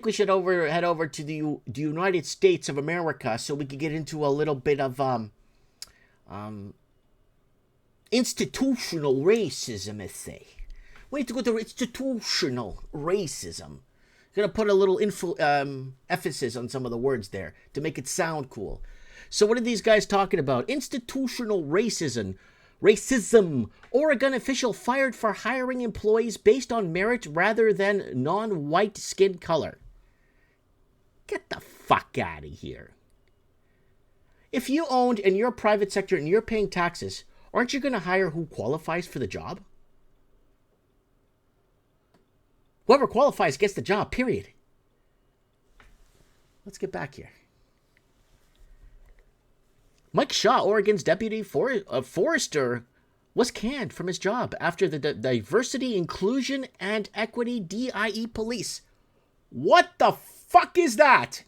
We should head over to the United States of America so we could get into a little bit of um, institutional racism, I say. We need to go to institutional racism. Gonna put a little emphasis on some of the words there to make it sound cool. So what are these guys talking about? Institutional racism. Racism. Oregon official fired for hiring employees based on merit rather than non-white skin color. Get the fuck out of here. If you owned and you're a private sector and you're paying taxes, aren't you going to hire who qualifies for the job? Whoever qualifies gets the job, period. Let's get back here. Mike Shaw, Oregon's deputy forester, was canned from his job after the Diversity, Inclusion, and Equity DIE police. What the fuck is that?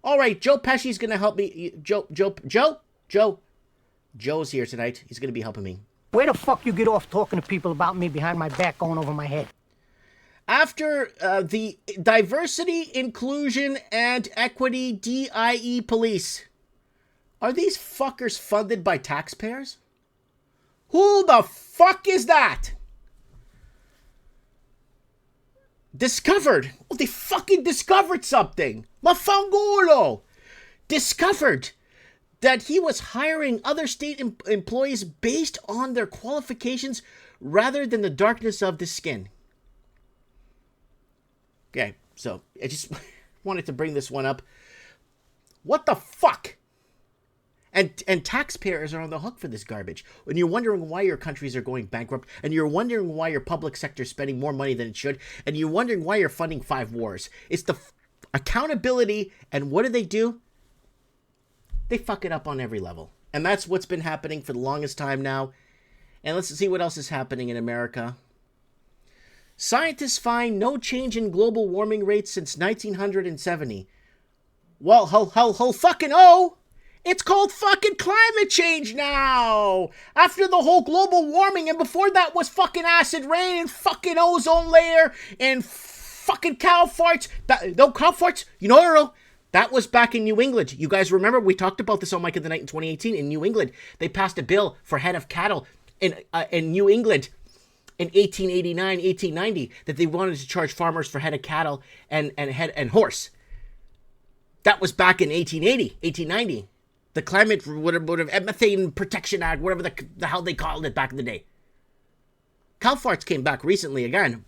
All right, Joe Pesci's going to help me. Joe's here tonight. He's going to be helping me. Where the fuck you get off talking to people about me behind my back going over my head? After the Diversity, Inclusion, and Equity DIE police. Are these fuckers funded by taxpayers? Who the fuck is that? Discovered. Oh, they fucking discovered something. Mafangulo. Discovered that he was hiring other state employees based on their qualifications rather than the darkness of the skin. Okay, so I just wanted to bring this one up. What the fuck? And taxpayers are on the hook for this garbage. When you're wondering why your countries are going bankrupt, and you're wondering why your public sector is spending more money than it should, and you're wondering why you're funding 5 wars. It's the accountability, and what do? They fuck it up on every level. And that's what's been happening for the longest time now. And let's see what else is happening in America. Scientists find no change in global warming rates since 1970. Well, ho fucking oh! It's called fucking climate change now! After the whole global warming, and before that was fucking acid rain and fucking ozone layer and fucking cow farts. No, cow farts? No. That was back in New England. You guys remember? We talked about this on Mike of the Night in 2018 in New England. They passed a bill for head of cattle in New England in 1889, 1890 that they wanted to charge farmers for head of cattle and horse. That was back in 1880, 1890. The climate, whatever, methane protection act, whatever the hell they called it back in the day. Cow farts came back recently again,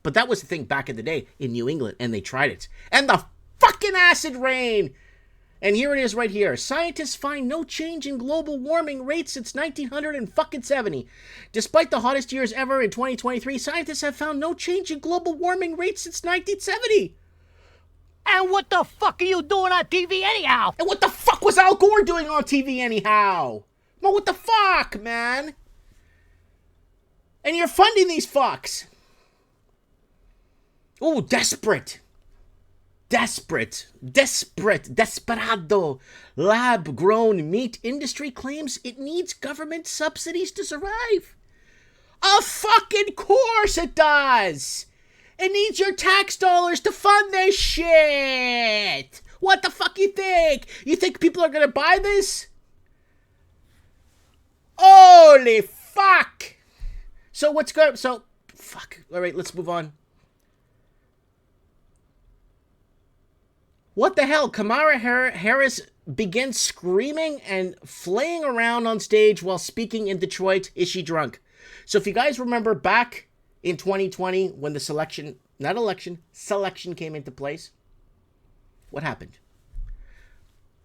but that was the thing back in the day in New England, and they tried it. And the fucking acid rain! And here it is right here. Scientists find no change in global warming rates since 1970. Despite the hottest years ever in 2023, scientists have found no change in global warming rates since 1970. And what the fuck are you doing on TV anyhow? And what the fuck was Al Gore doing on TV anyhow? Well, what the fuck, man? And you're funding these fucks. Oh, desperado. Lab-grown meat industry claims it needs government subsidies to survive. Of fucking course it does. It needs your tax dollars to fund this shit. What the fuck you think? You think people are gonna buy this? Holy fuck. So what's good? So, fuck. Alright, let's move on. What the hell? Kamala Harris begins screaming and flaying around on stage while speaking in Detroit. Is she drunk? So if you guys remember back in 2020 when the selection came into place, what happened?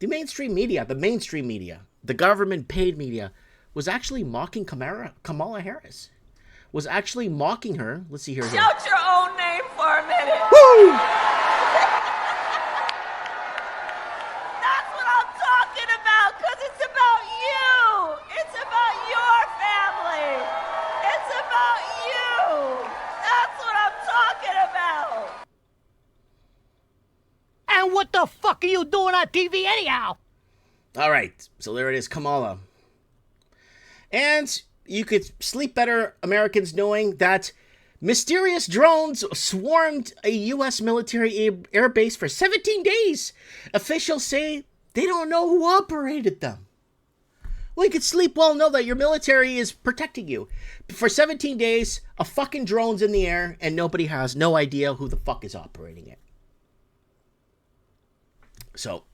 The mainstream media, the government paid media, was actually mocking Kamala Harris. Was actually mocking her. Let's see here. Shout your own name for a minute. Woo! What the fuck are you doing on TV anyhow? All right, so there it is, Kamala. And you could sleep better, Americans, knowing that Mysterious drones swarmed a U.S. military air base for 17 days. Officials say they don't know who operated them. Well, you could sleep well, know that your military is protecting you. For 17 days, a fucking drone's in the air, and nobody has no idea who the fuck is operating it. So,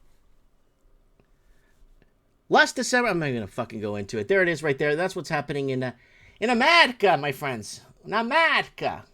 last December, I'm not going to fucking go into it. There it is right there. That's what's happening in America, my friends. In America.